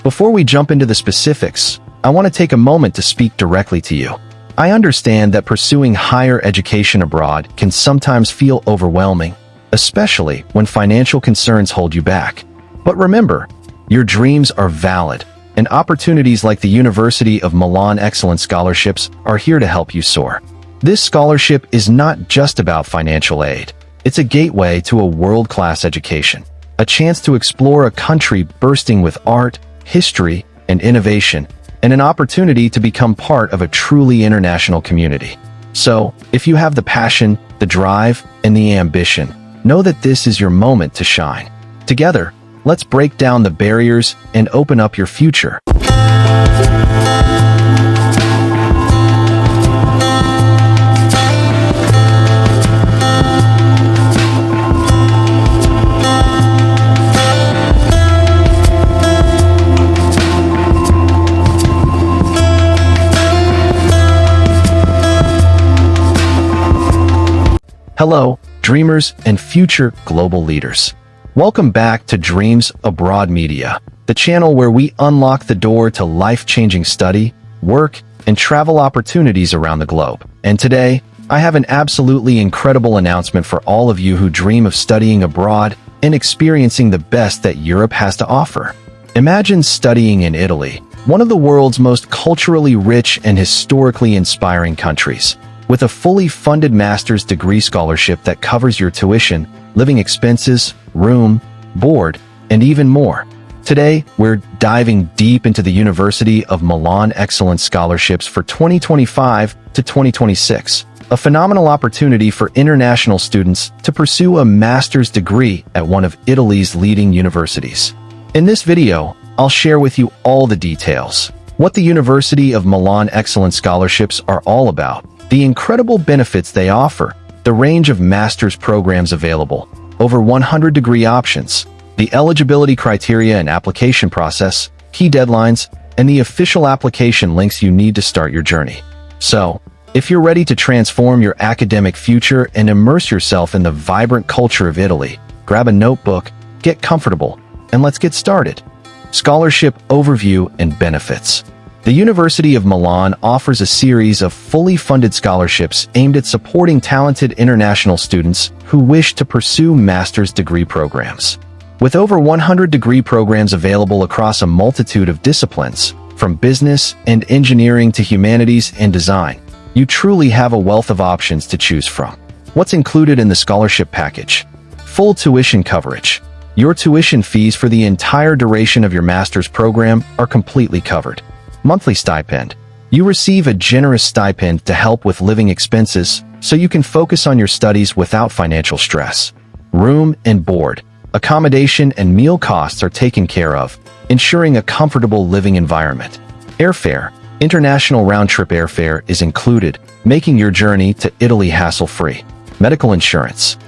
Before we jump into the specifics, I want to take a moment to speak directly to you. I understand that pursuing higher education abroad can sometimes feel overwhelming, especially when financial concerns hold you back. But remember, your dreams are valid, and opportunities like the University of Milan Excellence Scholarships are here to help you soar. This scholarship is not just about financial aid. It's a gateway to a world-class education, a chance to explore a country bursting with art, history, and innovation, and an opportunity to become part of a truly international community. So, if you have the passion, the drive, and the ambition, know that this is your moment to shine. Together, let's break down the barriers and open up your future. Hello, dreamers and future global leaders. Welcome back to Dreams Abroad Media, the channel where we unlock the door to life-changing study, work, and travel opportunities around the globe. And today, I have an absolutely incredible announcement for all of you who dream of studying abroad and experiencing the best that Europe has to offer. Imagine studying in Italy, one of the world's most culturally rich and historically inspiring countries. With a fully funded master's degree scholarship that covers your tuition, living expenses, room, board, and even more. Today, we're diving deep into the University of Milan Excellence Scholarships for 2025 to 2026, a phenomenal opportunity for international students to pursue a master's degree at one of Italy's leading universities. In this video, I'll share with you all the details, what the University of Milan Excellence Scholarships are all about, the incredible benefits they offer, the range of master's programs available, over 100 degree options, the eligibility criteria and application process, key deadlines, and the official application links you need to start your journey. So, if you're ready to transform your academic future and immerse yourself in the vibrant culture of Italy, grab a notebook, get comfortable, and let's get started. Scholarship Overview and Benefits. The University of Milan offers a series of fully funded scholarships aimed at supporting talented international students who wish to pursue master's degree programs. With over 100 degree programs available across a multitude of disciplines, from business and engineering to humanities and design, you truly have a wealth of options to choose from. What's included in the scholarship package? Full tuition coverage. Your tuition fees for the entire duration of your master's program are completely covered. Monthly stipend. You receive a generous stipend to help with living expenses so you can focus on your studies without financial stress. Room and board. Accommodation and meal costs are taken care of, ensuring a comfortable living environment. Airfare. International round-trip airfare is included, making your journey to Italy hassle-free. Medical insurance.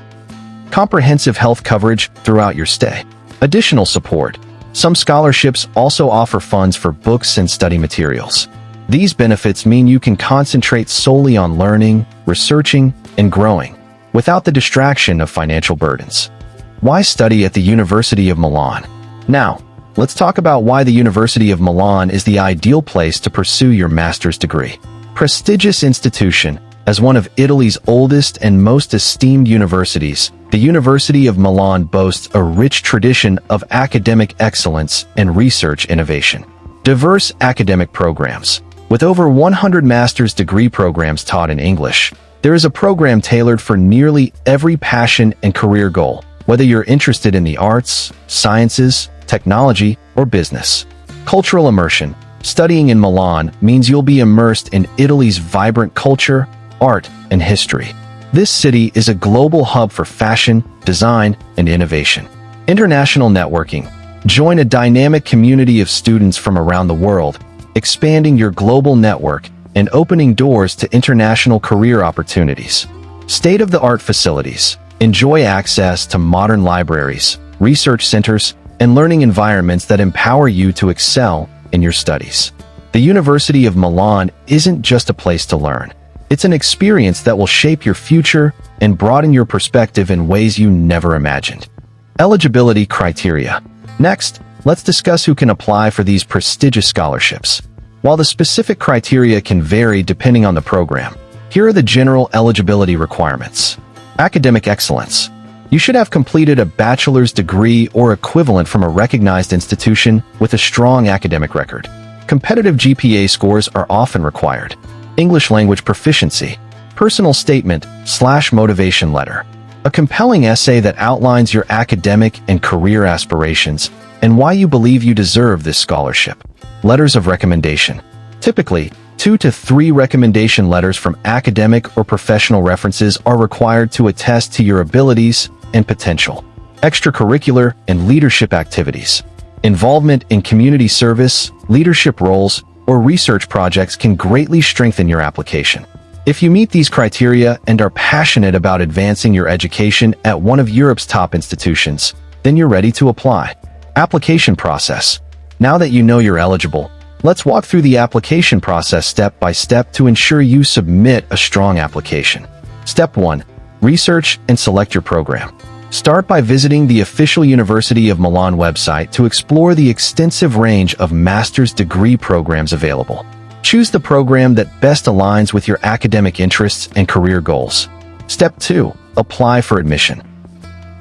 Comprehensive health coverage throughout your stay. Additional support. Some scholarships also offer funds for books and study materials. These benefits mean you can concentrate solely on learning, researching, and growing, without the distraction of financial burdens. Why study at the University of Milan? Now, let's talk about why the University of Milan is the ideal place to pursue your master's degree. Prestigious institution. As one of Italy's oldest and most esteemed universities, the University of Milan boasts a rich tradition of academic excellence and research innovation. Diverse academic programs. With over 100 master's degree programs taught in English, there is a program tailored for nearly every passion and career goal, whether you're interested in the arts, sciences, technology, or business. Cultural immersion. Studying in Milan means you'll be immersed in Italy's vibrant culture, art, and history. This city is a global hub for fashion, design, and innovation. International networking. Join a dynamic community of students from around the world, expanding your global network and opening doors to international career opportunities. State-of-the-art facilities. Enjoy access to modern libraries, research centers, and learning environments that empower you to excel in your studies. The University of Milan isn't just a place to learn. It's an experience that will shape your future and broaden your perspective in ways you never imagined. Eligibility criteria. Next, Let's discuss who can apply for these prestigious scholarships. While the specific criteria can vary depending on the program, here are the general eligibility requirements. Academic excellence. You should have completed a bachelor's degree or equivalent from a recognized institution with a strong academic record. Competitive GPA scores are often required. English language proficiency. Personal statement/motivation letter. A compelling essay that outlines your academic and career aspirations and why you believe you deserve this scholarship. Letters of recommendation. Typically, 2 to 3 recommendation letters from academic or professional references are required to attest to your abilities and potential. Extracurricular and leadership activities. Involvement in community service, leadership roles, or research projects can greatly strengthen your application. If you meet these criteria and are passionate about advancing your education at one of Europe's top institutions, then you're ready to apply. Application process. Now that you know you're eligible, let's walk through the application process step by step to ensure you submit a strong application. Step 1. Research and select your program. Start by visiting the official University of Milan website to explore the extensive range of master's degree programs available. Choose the program that best aligns with your academic interests and career goals. Step 2. Apply for admission.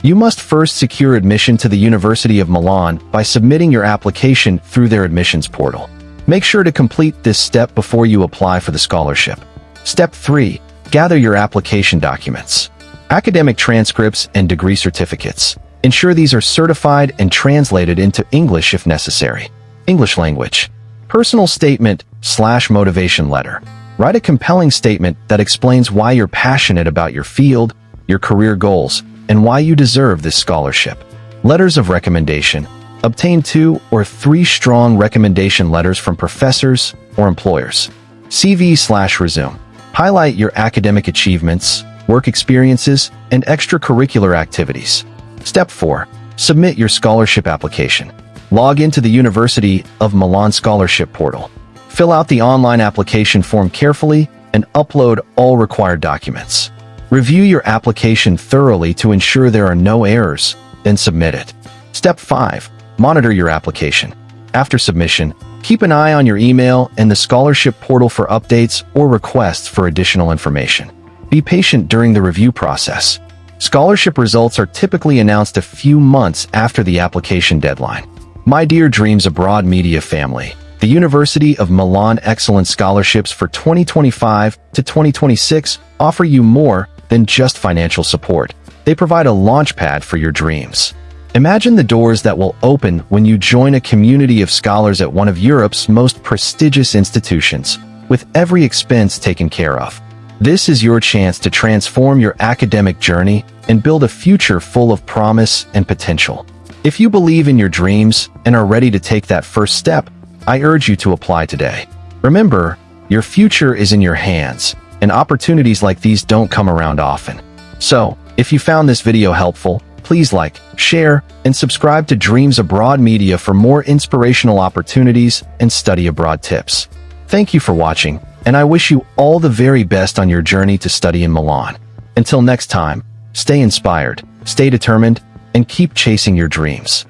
You must first secure admission to the University of Milan by submitting your application through their admissions portal. Make sure to complete this step before you apply for the scholarship. Step 3. Gather your application documents. Academic transcripts and degree certificates. Ensure these are certified and translated into English if necessary. English language. Personal statement/motivation letter. Write a compelling statement that explains why you're passionate about your field, your career goals, and why you deserve this scholarship. Letters of recommendation. Obtain 2 or 3 strong recommendation letters from professors or employers. CV/resume. Highlight your academic achievements, work experiences, and extracurricular activities. Step 4. Submit your scholarship application. Log into the University of Milan Scholarship portal. Fill out the online application form carefully and upload all required documents. Review your application thoroughly to ensure there are no errors, then submit it. Step 5. Monitor your application. After submission, keep an eye on your email and the scholarship portal for updates or requests for additional information. Be patient during the review process. Scholarship results are typically announced a few months after the application deadline. My dear Dreams Abroad Media family, the University of Milan Excellence Scholarships for 2025 to 2026 offer you more than just financial support. They provide a launchpad for your dreams. Imagine the doors that will open when you join a community of scholars at one of Europe's most prestigious institutions, with every expense taken care of. This is your chance to transform your academic journey and build a future full of promise and potential. If you believe in your dreams and are ready to take that first step, I urge you to apply today. Remember, your future is in your hands, and opportunities like these don't come around often. So, if you found this video helpful, please like, share, and subscribe to Dreams Abroad Media for more inspirational opportunities and study abroad tips. Thank you for watching, and I wish you all the very best on your journey to study in Milan. Until next time, stay inspired, stay determined, and keep chasing your dreams.